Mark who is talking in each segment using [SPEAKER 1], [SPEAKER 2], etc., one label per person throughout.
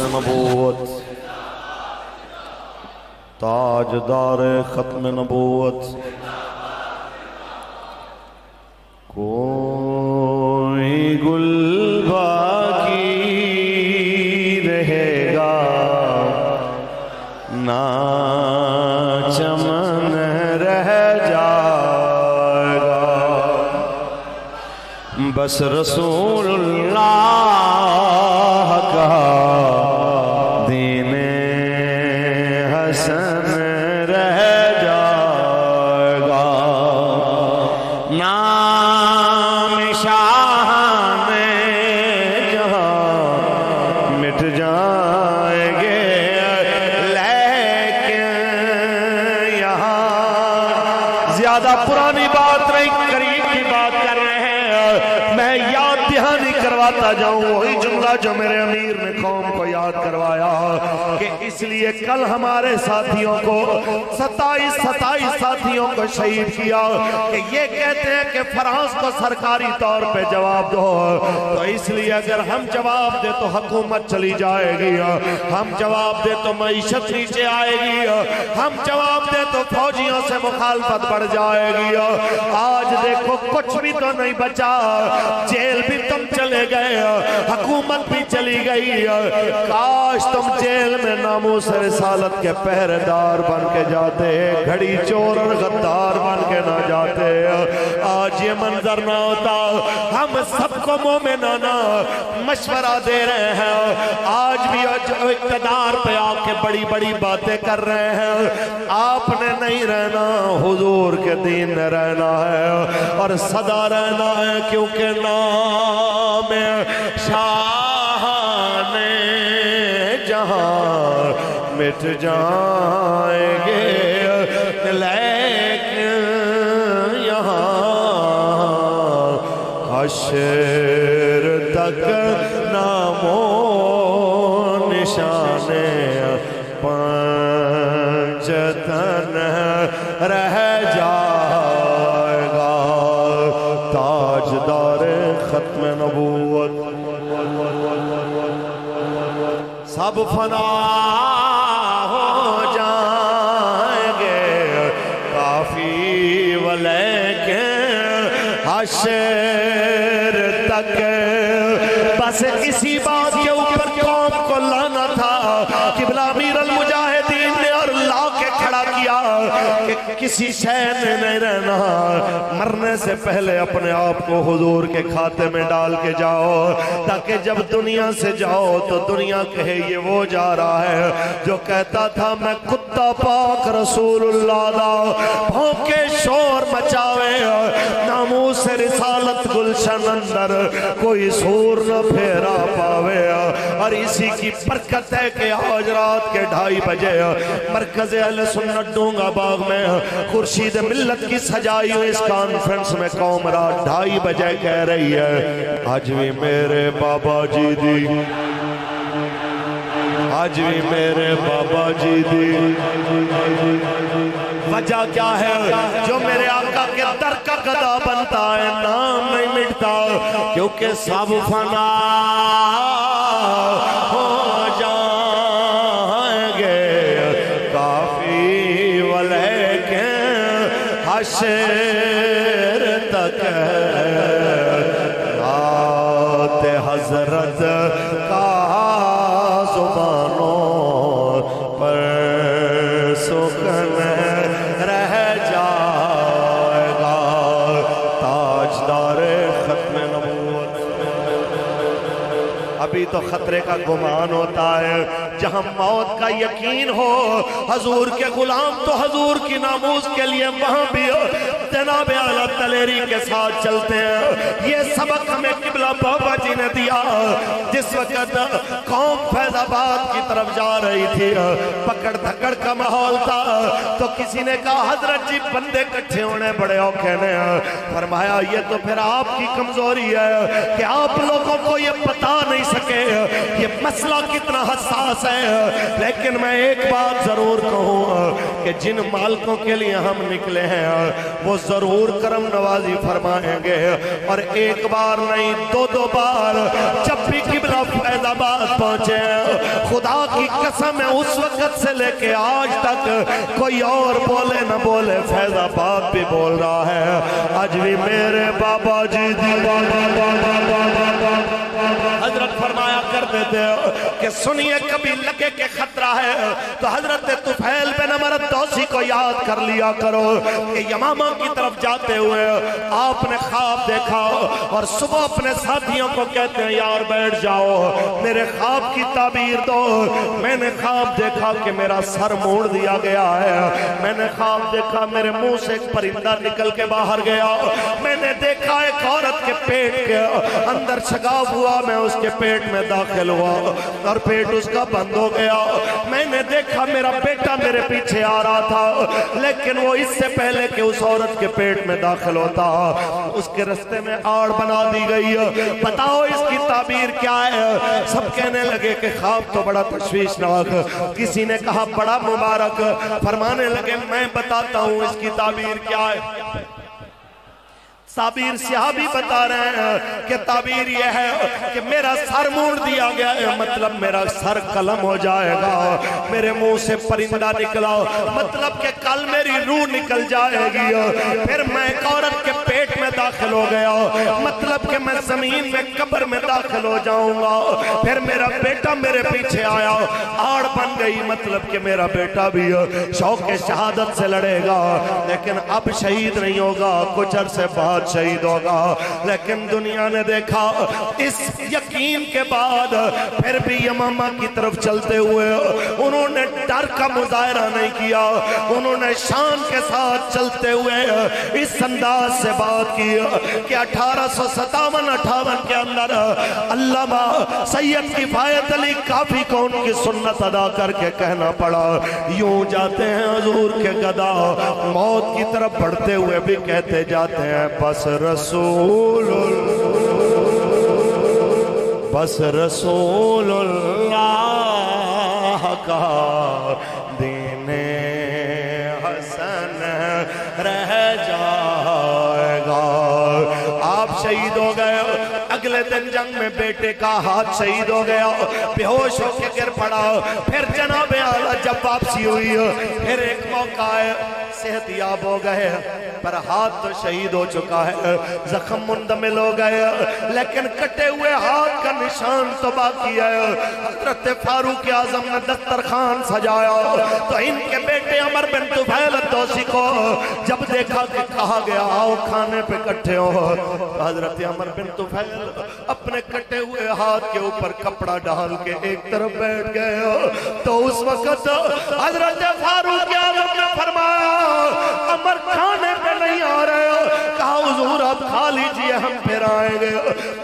[SPEAKER 1] نبوت تاجدار ختم نبوت کوئی گل باقی رہے گا نہ چمن رہ جائے گا بس رسول اللہ کا دین حسن رہ جائے گا نام شاہان جہاں مٹ جائیں گے لیکن یہاں زیادہ پرانی بات نہیں قریب کی بات کر رہے ہیں میں یاد دہانی کرواتا جاؤں وہی جملہ جو میرے امیر نے قوم کو یاد کروایا کہ اس لیے کل ہمارے ساتھیوں کو 27 ساتھیوں کو شہید کیا کہ یہ کہتے ہیں کہ فرانس کو سرکاری طور پہ جواب دو تو اس لیے اگر ہم جواب دے تو حکومت چلی جائے گی ہم جواب دے تو معیشت نیچے آئے گی ہم جواب دے تو فوجیوں سے مخالفت بڑھ جائے گی آج دیکھو کچھ بھی تو نہیں بچا جیل بھی تم چلے گئے حکومت بھی چلی گئی کاش تم جیل میں ناموس رسالت کے پہرےدار بن کے جاتے گھڑی چور اور غدار بن کے نہ جاتے آج یہ منظر نہ ہوتا ہم سب کو مومنانہ مشورہ دے رہے ہیں آج بھی اقتدار پہ آ کے بڑی بڑی باتیں کر رہے ہیں آپ نے نہیں رہنا حضور کے دین میں رہنا ہے اور صدا رہنا ہے کیونکہ نام شاہان جہاں مٹ جائیں گے لیکن یہاں حشر تک نام و نشان پنجتن رہ جائے گا تاجدار ختم نبوت سب فنا ہو جائیں گے کافی ولیکن حشر تک بس اسی بات کے اوپر قوم کو لانا تھا قبلہ امیر المجاہدین نے اور لا کے کھڑا کیا کہ کسی شے میں نہیں رہنا مرنے سے پہلے اپنے آپ کو حضور کے کھاتے میں ڈال کے جاؤ تاکہ جب دنیا سے جاؤ تو دنیا کہے یہ وہ جا رہا ہے جو کہتا تھا میں کتا پاک رسول اللہ دا بھونکے شور مچاوے ناموس رسالت گلشن اندر کوئی سور نہ پھیرا پاوے اور اسی کی برکت ہے کہ آج رات کے 2:30 بجے مرکز اہل سنت ڈونگا باغ میں خورشید ملت کی سجائی ہوئی اس کانفرنس میں قوم رات 2:30 بجے کہہ رہی ہے آج بھی میرے بابا جی دی آج بھی میرے بابا جی دی وجہ کیا ہے جو میرے آقا کے در کا گدا بنتا ہے نام نہیں مٹتا کیونکہ سب فنا ہو جائیں گے کافی ولیکن حشر تک رات حضرت کا زبانوں پر سکن رہ جائے گا تاجدار ختم نبوت ابھی تو خطرے کا گمان ہوتا ہے جہاں موت کا یقین ہو حضور کے غلام تو حضور کی ناموس کے لیے وہاں بھی جناب اعلیٰ تلیری کے ساتھ چلتے ہیں یہ سبق ہمیں قبلہ بابا جی نے دیا جس وقت قوم فیض آباد کی طرف جا رہی تھی پکڑ دھکڑ کا ماحول تھا تو کسی نے کہا حضرت جی بندے کٹھے ہونے بڑے اوکھے نے فرمایا یہ تو پھر آپ کی کمزوری ہے کہ آپ لوگوں کو یہ بتا نہیں سکے کہ یہ مسئلہ کتنا حساس ہے، لیکن میں ایک بات ضرور کہوں کہ جن مالکوں کے لیے ہم نکلے ہیں وہ ضرور کرم نوازی فرمائیں گے، اور ایک بار نہیں دو دو بار جب بھی قبلہ فیض آباد پہنچے خدا کی قسم ہے اس وقت سے لے کے آج تک کوئی اور بولے نہ بولے فیض آباد بھی بول رہا ہے آج بھی میرے بابا جی حضرت فرمایا کرتے تھے کہ سنیے کبھی لگے کہ خطرہ ہے تو حضرت طفیل بن عمر الدوسی کو یاد کر لیا کرو کہ یمامہ کی طرف جاتے ہوئے آپ نے خواب دیکھا اور صبح اپنے ساتھیوں کو کہتے ہیں یار بیٹھ جاؤ میرے خواب کی تعبیر دو، میں نے خواب دیکھا کہ میرا سر موڑ دیا گیا ہے، میں نے خواب دیکھا میرے منہ سے ایک پرندہ نکل کے باہر گیا، میں نے دیکھا ایک عورت کے پیٹ کے اندر شگاف ہوا، میں اس کے پیٹ میں داخل ہوا اور پیٹ اس کا بند ہو گیا، میں نے دیکھا میرا بیٹا میرے پیچھے آ رہا تھا لیکن وہ اس سے پہلے کہ اس عورت کے پیٹ میں داخل ہوتا اس کے رستے میں آڑ بنا دی گئی، بتاؤ اس کی تعبیر کیا ہے؟ سب کہنے لگے کہ خواب تو بڑا تشویشناک، کسی نے کہا بڑا مبارک، فرمانے لگے میں بتاتا ہوں اس کی تعبیر کیا ہے۔ تعبیر صحابی بتا رہے ہیں کہ تعبیر یہ ہے کہ میرا سر موڑ دیا گیا ہے، مطلب میرا سر قلم ہو جائے گا، میرے منہ سے پرندہ نکلا مطلب کہ کل میری روح نکل جائے گی، پھر میں ایک عورت کے پیٹ میں داخل ہو گیا مطلب کہ میں زمین میں قبر میں داخل ہو جاؤں گا، پھر میرا بیٹا میرے پیچھے آیا آڑ بن گئی مطلب کہ میرا بیٹا بھی شوق شہادت سے لڑے گا لیکن اب شہید نہیں ہوگا، کچھ عرصے بعد شہید ہوگا، لیکن دنیا نے دیکھا اس یقین کے بعد پھر بھی یمامہ کی طرف چلتے ہوئے انہوں نے ڈر کا مظاہرہ نہیں کیا، انہوں نے شان کے ساتھ چلتے ہوئے اس انداز سے بات کی کہ 1857-58 کے اندر علامہ سید کفایت علی کافی کو ان کی سنت ادا کر کے کہنا پڑا یوں جاتے ہیں حضور کے گدا موت کی طرف بڑھتے ہوئے بھی کہتے جاتے ہیں بس رسول اللہ کا دین حسن رہ جائے گا۔ آپ شہید ہو گئے، اگلے دن جنگ میں بیٹے کا ہاتھ شہید ہو گیا، بے ہوش ہو کے گر پڑا، پھر جناب اعلیٰ جب واپسی ہوئی پھر ایک موقع ہے صحت یاب ہو گئے پر ہاتھ تو شہید ہو چکا ہے، زخم مندمل ہو گئے لیکن کٹے ہوئے ہاتھ کا نشان تو باقی ہے۔ حضرت فاروق اعظم نے دسترخوان سجایا تو ان کے بیٹے عمر بن طفیل الدوسی کو جب دیکھا کہ کہا گیا آؤ کھانے پہ کٹھے ہو، حضرت عمر بن طفیل اپنے کٹے ہوئے ہاتھ کے اوپر کپڑا ڈال کے ایک طرف بیٹھ گئے تو اس وقت حضرت فاروق اعظم نے فرمایا عمر کھانے پہ نہیں آ رہے ہو، کہا حضور آپ کھا لیجئے ہم پھر آئیں گے،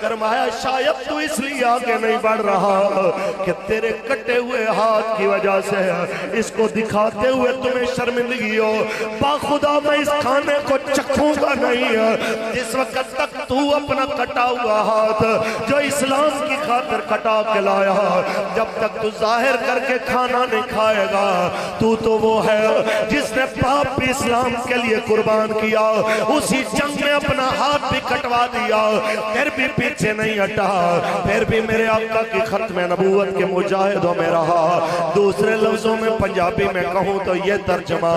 [SPEAKER 1] فرمایا شاید تو اس لیے آگے نہیں بڑھ رہا کہ تیرے کٹے ہوئے ہاتھ کی وجہ سے اس کو دکھاتے ہوئے تمہیں شرمندگی ہو، باخدا میں اس کھانے کو چکھوں گا نہیں جس وقت تک تو اپنا کٹا ہوا ہاتھ جو اسلام کی خاطر کٹا کے لایا جب تک تو ظاہر کر کے کھانا نہیں کھائے گا تو وہ ہے جس نے باپ بھی اسلام کے لیے قربان کیا، اسی جنگ میں اپنا ہاتھ بھی کٹوا دیا پھر بھی پیچھے نہیں ہٹا، پھر بھی میرے آقا کی ختم نبوت کے مجاہدوں میں رہا۔ دوسرے لفظوں میں پنجابی میں کہوں تو یہ ترجمہ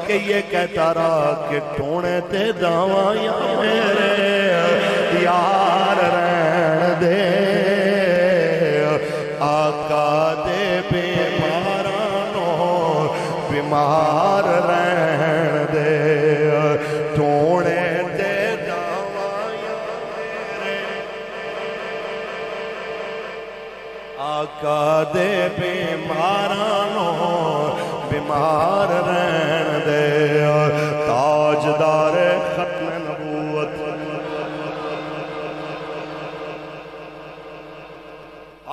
[SPEAKER 1] کہ یہ کہتا رہا کہ ٹونے تے دعویاں میرے یار رہن دے آقا دے بیمارانوں بیمار رہن دے ٹونے تے دعویاں میرے آقا دے بیمارانوں بیمار رہن دے تاجدار ختم نبوت۔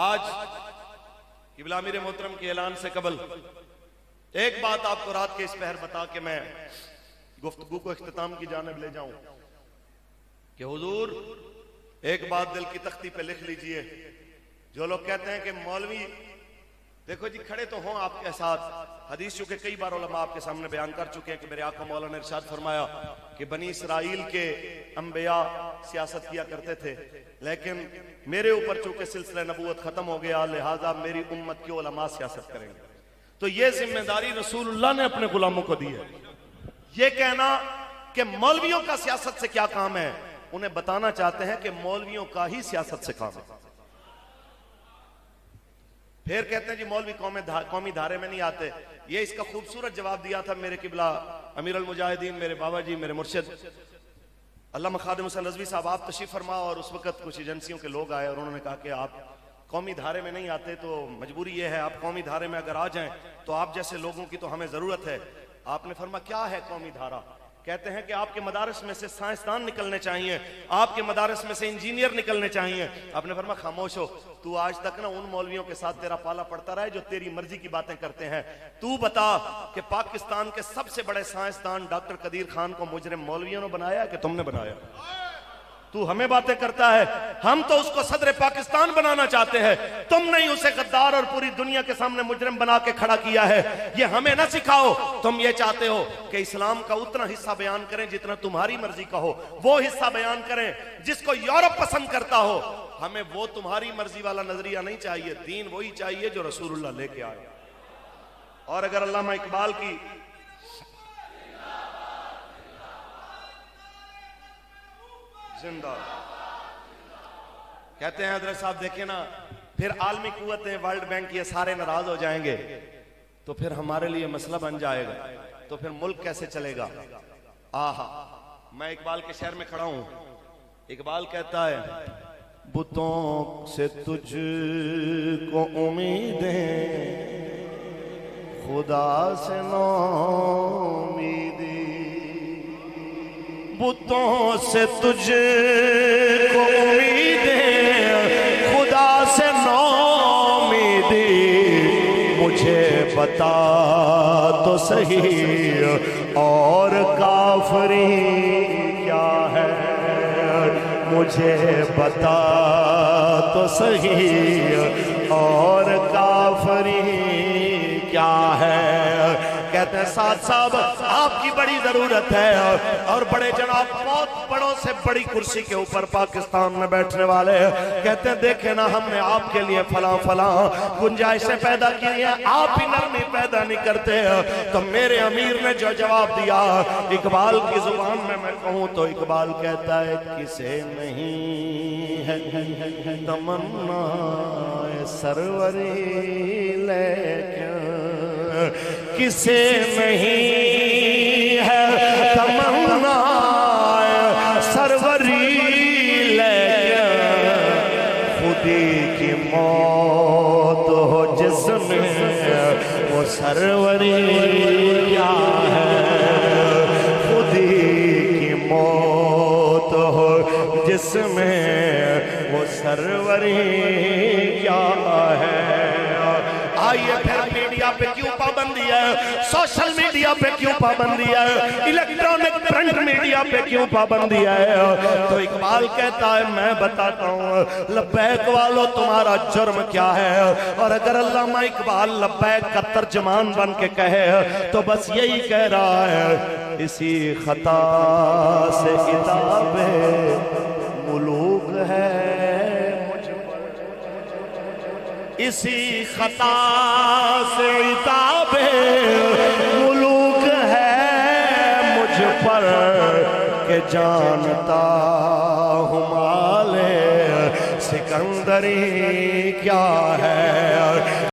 [SPEAKER 1] آج قبلہ امیر محترم کے اعلان سے قبل ایک بات آپ کو رات کے اس پہر بتا کے میں گفتگو کو اختتام کی جانب لے جاؤں کہ حضور ایک بات دل کی تختی پہ لکھ لیجئے جو لوگ کہتے ہیں کہ مولوی دیکھو جی کھڑے تو ہوں آپ کے ساتھ، حدیث چونکہ کئی بار علماء آپ کے سامنے بیان کر چکے ہیں کہ میرے آقا مولا نے ارشاد فرمایا کہ بنی اسرائیل کے انبیاء سیاست کیا کرتے تھے، لیکن میرے اوپر چونکہ سلسلہ نبوت ختم ہو گیا، لہٰذا میری امت کے علماء سیاست کریں گے۔ تو یہ ذمہ داری رسول اللہ نے اپنے غلاموں کو دی ہے۔ یہ کہنا کہ مولویوں کا سیاست سے کیا کام ہے، انہیں بتانا چاہتے ہیں کہ مولویوں کا ہی سیاست سے کام ہے۔ پھر کہتے ہیں جی مولوی قومی دھارے میں نہیں آتے۔ یہ اس کا خوبصورت جواب دیا تھا میرے قبلہ امیر المجاہدین، میرے بابا جی، میرے مرشد علامہ خادم حسین رضوی صاحب۔ آپ تشریف فرما اور اس وقت کچھ ایجنسیوں کے لوگ آئے اور انہوں نے کہا کہ آپ قومی دھارے میں نہیں آتے تو مجبوری یہ ہے، آپ قومی دھارے میں اگر آ جائیں تو آپ جیسے لوگوں کی تو ہمیں ضرورت ہے۔ آپ نے فرمایا کیا ہے قومی دھارا؟ کہتے ہیں کہ آپ کے مدارس میں سے سائنسدان نکلنے چاہیے، آپ کے مدارس میں سے انجینئر نکلنے چاہیے۔ آپ نے فرمایا خاموش ہو، تو آج تک نا ان مولویوں کے ساتھ تیرا پالا پڑتا رہا ہے جو تیری مرضی کی باتیں کرتے ہیں۔ تو بتا کہ پاکستان کے سب سے بڑے سائنسدان ڈاکٹر قدیر خان کو مجرم مولویوں نے بنایا کہ تم نے بنایا؟ تو ہمیں باتیں کرتا ہے، ہم تو اس کو صدر پاکستان بنانا چاہتے ہیں، تم نہیں اسے غدار اور پوری دنیا کے سامنے مجرم بنا کے کھڑا کیا ہے۔ یہ ہمیں نہ سکھاؤ، تم یہ چاہتے ہو کہ اسلام کا اتنا حصہ بیان کریں جتنا تمہاری مرضی کا ہو، وہ حصہ بیان کریں جس کو یورپ پسند کرتا ہو۔ ہمیں وہ تمہاری مرضی والا نظریہ نہیں چاہیے، دین وہی چاہیے جو رسول اللہ لے کے آئے۔ اور اگر علامہ اقبال کی زندہ کہتے ہیں حضرت صاحب دیکھیں نا، پھر عالمی قوتیں ورلڈ بینک یہ سارے ناراض ہو جائیں گے تو پھر ہمارے لیے مسئلہ بن جائے گا، تو پھر ملک کیسے چلے گا؟ آہا، میں اقبال کے شہر میں کھڑا ہوں، اقبال کہتا ہے بتوں سے تجھ کو امیدیں، خدا سے نو امیدی، بتوں سے تجھ کو امیدیں، خدا سے نو امیدی، مجھے بتا تو صحیح اور کافری کیا ہے، مجھے بتا تو صحیح اور کافری کیا ہے۔ کہتے ہیں ساتھ صاحب آپ کی بڑی ضرورت ہے، اور بڑے جناب بہت بڑوں سے بڑی کرسی کے اوپر پاکستان میں بیٹھنے والے کہتے ہیں دیکھیں نا ہم نے آپ کے لیے فلاں فلاں گنجائشیں پیدا کی ہیں، آپ ہی نرمی پیدا نہیں کرتے۔ تو میرے امیر نے جو جواب دیا اقبال کی زبان میں کہوں تو اقبال کہتا ہے کسے نہیں ہے تمنا سروری لیکن، کسے نہیں ہے تمنا سروری لیکن، خودی کی موت ہو جس میں وہ سروری کیا ہے، خودی کی موت ہو جس میں وہ سروری کیا ہے۔ آئیے پھر میڈیا پہ کیوں پابندی ہے، سوشل میڈیا پہ کیوں پابندی ہے، الیکٹرونک پرنٹ میڈیا پہ کیوں پابندی ہے؟ تو اقبال کہتا ہے میں بتاتا ہوں لبیک والو تمہارا جرم کیا ہے۔ اور اگر علامہ اقبال لبیک کا ترجمان بن کے کہے تو بس یہی کہہ رہا ہے اسی خطا سے کتاب ملوک ہے، اسی خطا سے عتاب ملوک ہے مجھ پر، کہ جانتا ہوں مال سکندری کیا ہے۔